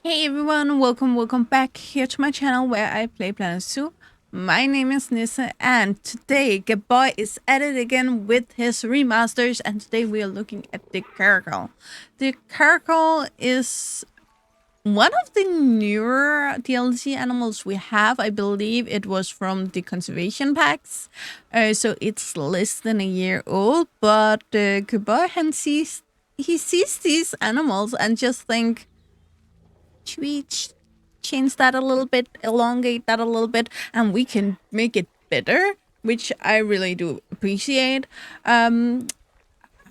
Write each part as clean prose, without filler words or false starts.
Hey everyone, welcome back here to my channel where I play Planet Zoo. My name is Nissa and today Gabboi is at it again with his remasters and today we are looking at the Caracal. The Caracal is one of the newer DLC animals we have. I believe it was from the conservation packs, so it's less than a year old, but Gabboi he sees these animals and just think, should we change that a little bit, elongate that a little bit, and we can make it better, which I really do appreciate. I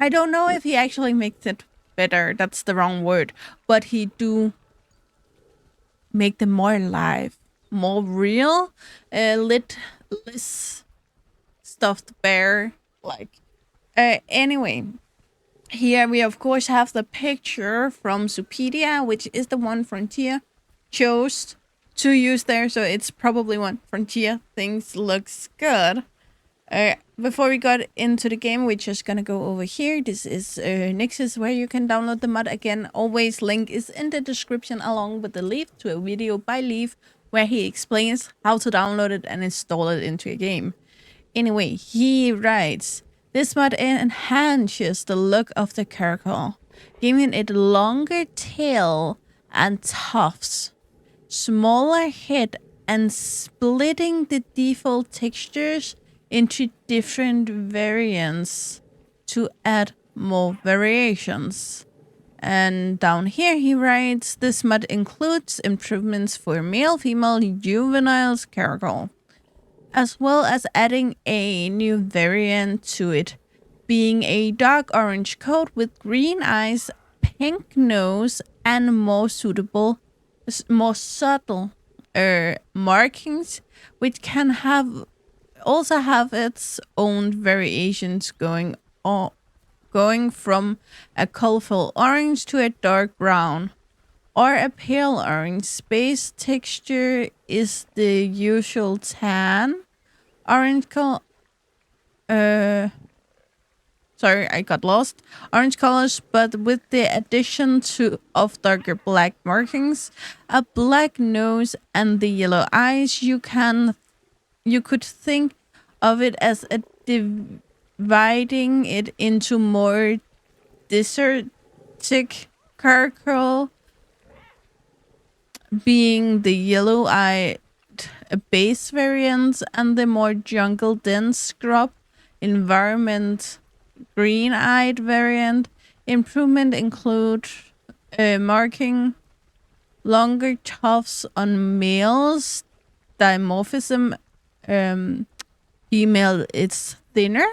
don't know if he actually makes it better. That's the wrong word, but he do make them more alive, more real, lit less stuffed bear like. Anyway, here we of course have the picture from Supedia, which is the one Frontier chose to use there, so it's probably one Frontier thinks looks good. Before we got into the game, we're just gonna go over here. This is Nix's where you can download the mod. Again, always link is in the description along with the link to a video by Leaf where he explains how to download it and install it into a game. Anyway, he writes, this mod enhances the look of the caracal, giving it a longer tail and tufts, smaller head, and splitting the default textures into different variants to add more variations. And down here he writes, this mod includes improvements for male, female, juveniles, caracal, as well as adding a new variant to it, being a dark orange coat with green eyes, pink nose, and more subtle markings, which can have its own variations going from a colorful orange to a dark brown or a pale orange. Base texture is the usual tan orange color. Sorry, I got lost. Orange colors, but with the addition of darker black markings, a black nose, and the yellow eyes. You could think of it as a dividing it into more desertic charcoal, being the yellow-eyed base variant, and the more jungle dense scrub environment green-eyed variant. Improvement include marking longer tufts on males, dimorphism, female it's thinner,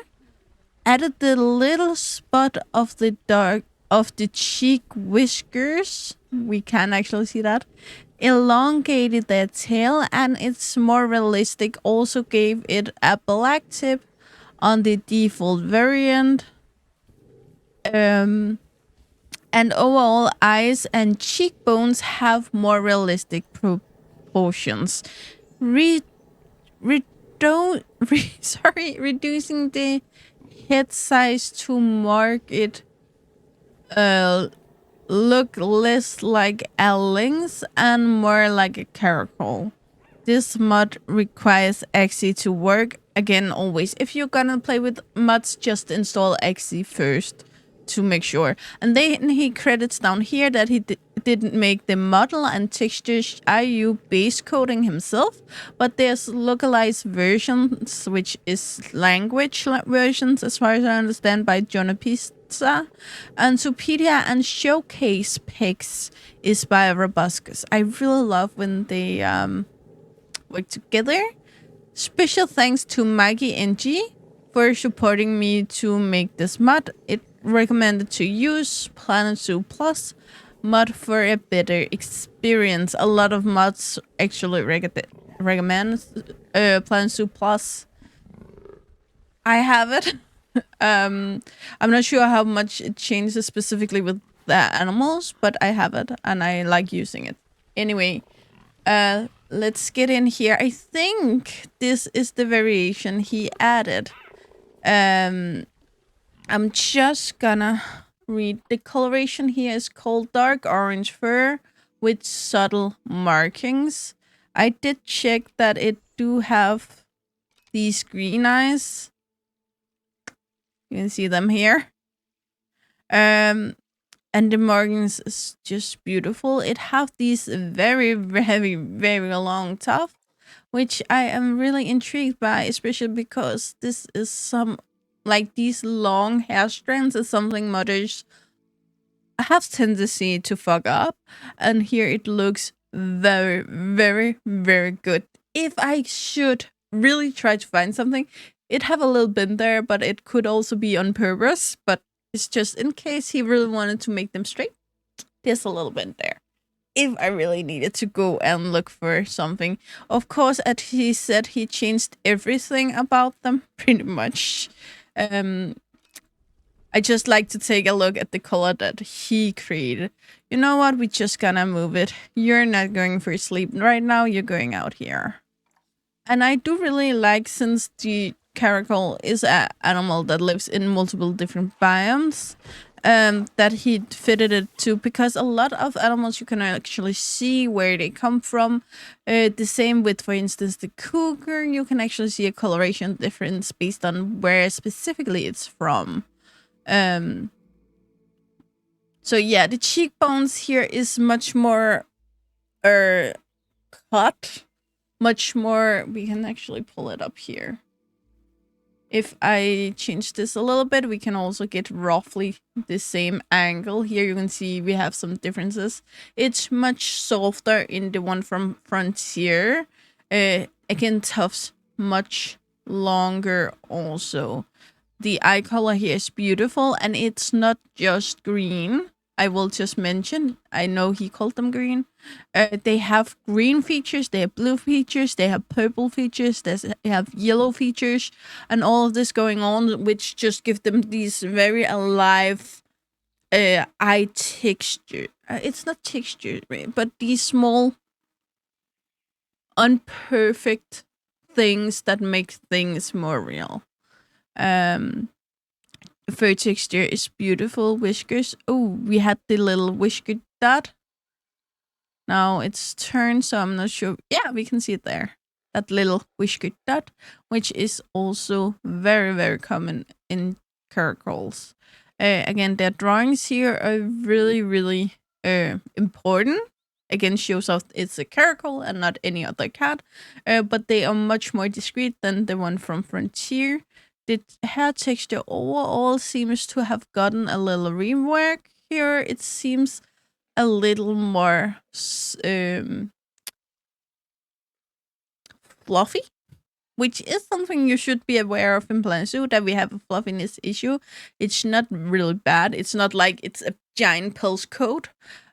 added the little spot of the cheek whiskers. We can actually see that. Elongated their tail, and it's more realistic. Also gave it a black tip on the default variant. And overall, eyes and cheekbones have more realistic proportions. Re- reducing the head size to mark it look less like a lynx and more like a caracal. This mod requires Xe to work. Again, always, if you're gonna play with mods, just install Xe first to make sure. And then he credits down here that he didn't make the model and textures IU base coding himself, but there's localized versions, which is language versions, as far as I understand, by Jonah Pizza. And Supedia and Showcase Pics is by Robuscus. I really love when they work together. Special thanks to Maggie NG for supporting me to make this mod. It recommended to use Planet Zoo Plus mod for a better experience. A lot of mods actually recommend Planet Zoo Plus. I have it. I'm not sure how much it changes specifically with the animals, but I have it and I like using it. Anyway, let's get in here. I think this is the variation he added. I'm just gonna read the coloration here is called dark orange fur with subtle markings. I did check that it do have these green eyes. You can see them here. And the markings is just beautiful. It have these very, very, very long tufts, which I am really intrigued by, especially because this is some, like these long hair strands is something modders have tendency to fuck up. And here it looks very, very, very good. If I should really try to find something, it have a little bend there, but it could also be on purpose. But it's just in case he really wanted to make them straight. There's a little bend there. If I really needed to go and look for something. Of course, as he said, he changed everything about them, pretty much. I just like to take a look at the color that he created. You know what? We're just gonna move it. You're not going for sleep right now. You're going out here. And I do really like, since the caracal is an animal that lives in multiple different biomes, that he fitted it to, because a lot of animals you can actually see where they come from. The same with, for instance, the cougar. You can actually see a coloration difference based on where specifically it's from. So yeah, the cheekbones here is much more cut, much more. We can actually pull it up here. If I change this a little bit, we can also get roughly the same angle. Here you can see we have some differences. It's much softer in the one from Frontier. Again, tufts much longer also. The eye color here is beautiful, and it's not just green. I will just mention, I know he called them green. They have green features, they have blue features, they have purple features, they have yellow features, and all of this going on, which just give them these very alive eye texture. It's not texture, but these small, unperfect things that make things more real. Fur texture is beautiful. Whiskers. Oh, we had the little whisker dot. Now it's turned, so I'm not sure. Yeah, we can see it there. That little whisker dot, which is also very, very common in caracals. Again, their drawings here are really, really important. Again, shows off it's a caracal and not any other cat. But they are much more discreet than the one from Frontier. The hair texture overall seems to have gotten a little rework here. It seems a little more fluffy, which is something you should be aware of in Planet Zoo, that we have a fluffiness issue. It's not really bad. It's not like it's a giant pulse coat.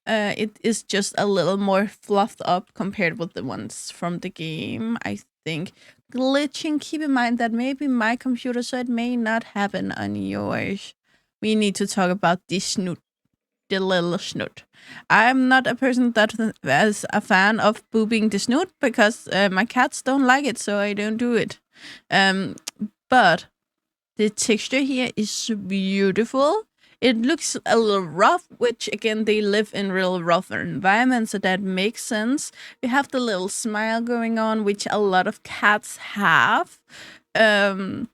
It is just a little more fluffed up compared with the ones from the game, I think. Glitching, keep in mind that maybe my computer, so it may not happen on yours. We need to talk about the snoot, the little snoot. I'm not a person that is a fan of booping the snoot, because my cats don't like it, so I don't do it. But the texture here is beautiful. It looks a little rough, which again, they live in real rough environments, so that makes sense. We have the little smile going on, which a lot of cats have. And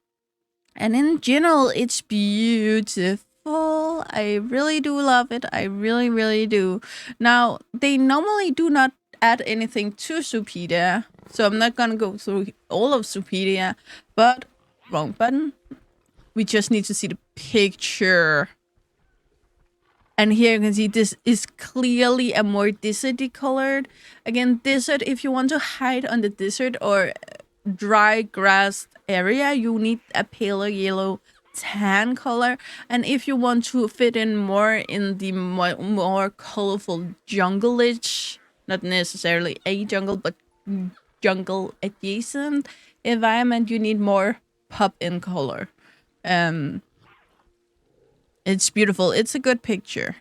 in general, it's beautiful. I really do love it. I really, really do. Now, they normally do not add anything to Zoopedia, so I'm not gonna go through all of Zoopedia, but wrong button. We just need to see the picture. And here you can see this is clearly a more deserty colored. Again, desert, if you want to hide on the desert or dry grass area, you need a paler yellow tan color. And if you want to fit in more in the more colorful jungle-ish, not necessarily a jungle, but jungle adjacent environment, you need more pop in color. It's beautiful. It's a good picture.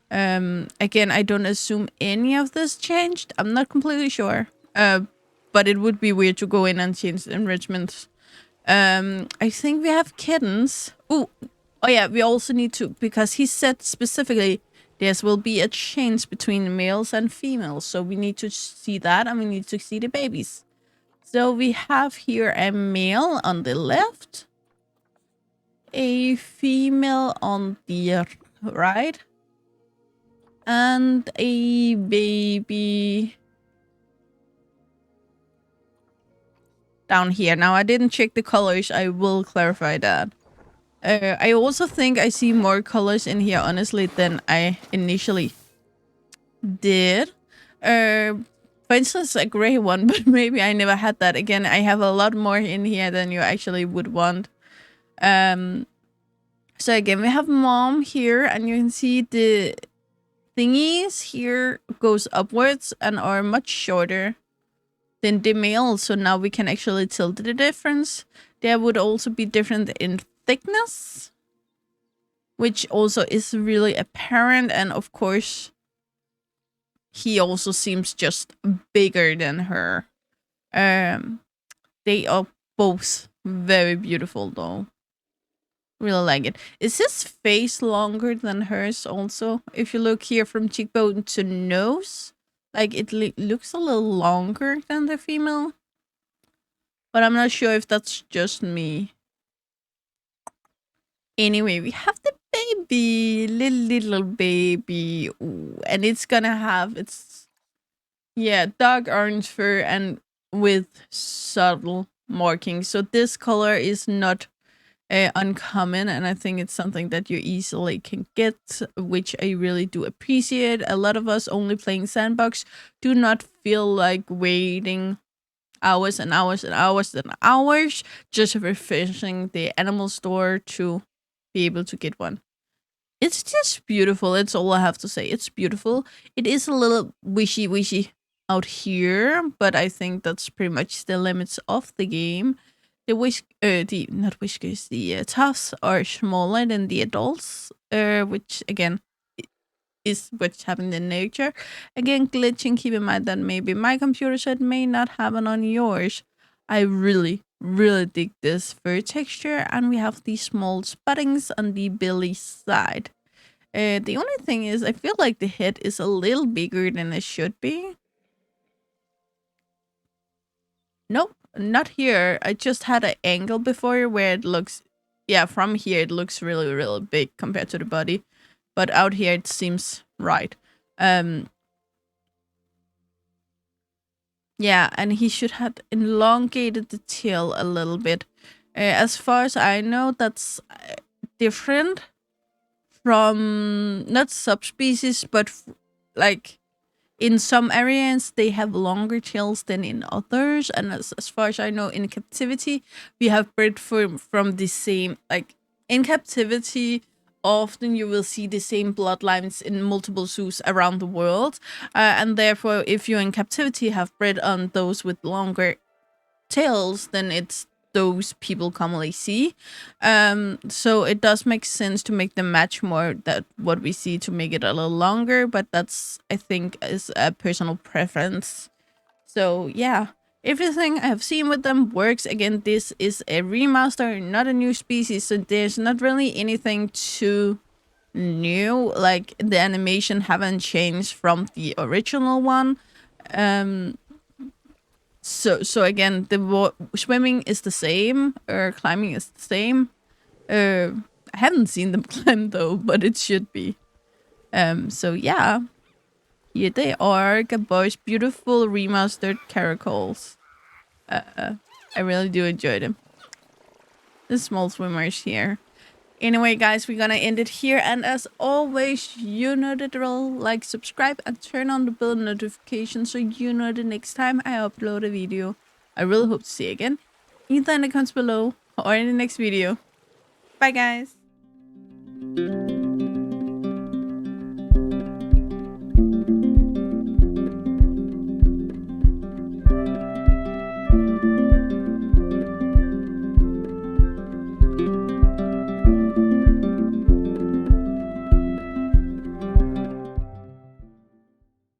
Again, I don't assume any of this changed. I'm not completely sure. But it would be weird to go in and change the enrichments. I think we have kittens. Oh yeah, we also need to, because he said specifically There will be a change between males and females. So we need to see that, and we need to see the babies. So we have here a male on the left, a female on the right, and a baby down here. Now, I didn't check the colors. I will clarify that. I also think I see more colors in here, honestly, than I initially did. For instance, a gray one, but maybe I never had that. Again, I have a lot more in here than you actually would want. So again, we have mom here, and you can see the thingies here goes upwards and are much shorter than the male. So now we can actually tell the difference. There would also be different in thickness, which also is really apparent. And of course, he also seems just bigger than her. They are both very beautiful though. Really like it. Is his face longer than hers also? If you look here from cheekbone to nose, like it looks a little longer than the female. But I'm not sure if that's just me. Anyway, we have the baby, little baby. Ooh, and it's gonna have its, yeah, dark orange fur and with subtle markings. So this color is not uncommon, and I think it's something that you easily can get, which I really do appreciate. A lot of us only playing sandbox do not feel like waiting hours and hours and hours and hours just refreshing the animal store to be able to get one. It's just beautiful. It's all I have to say. It's beautiful. It is a little wishy out here, but I think that's pretty much the limits of the game. The tufts are smaller than the adults, which again is what's happening in nature. Again, glitching, keep in mind that maybe my computer set may not happen on yours. I really dig this fur texture, and we have these small spottings on the belly side. The only thing is, I feel like the head is a little bigger than it should be. Nope, not here. I just had an angle before where it looks, yeah, from here it looks really big compared to the body, but out here it seems right. Yeah, and he should have elongated the tail a little bit. As far as I know, that's different from not subspecies, but like in some areas they have longer tails than in others, and as far as I know, in captivity we have bred from the same, like in captivity often you will see the same bloodlines in multiple zoos around the world, and therefore if you in captivity have bred on those with longer tails, then it's those people commonly see. So it does make sense to make them match more that what we see, to make it a little longer, but that's, I think, is a personal preference. So yeah, everything I have seen with them works. Again, this is a remaster, not a new species, so there's not really anything too new. Like the animation haven't changed from the original one. So again, the swimming is the same, or climbing is the same. I haven't seen them climb though, but it should be. So yeah, here they are, Gabboi's beautiful remastered caracals. I really do enjoy them. The small swimmers here. Anyway, guys, we're gonna end it here, and as always, you know the drill. Like, subscribe, and turn on the bell notification so you know the next time I upload a video. I really hope to see you again, either in the comments below or in the next video. Bye, guys.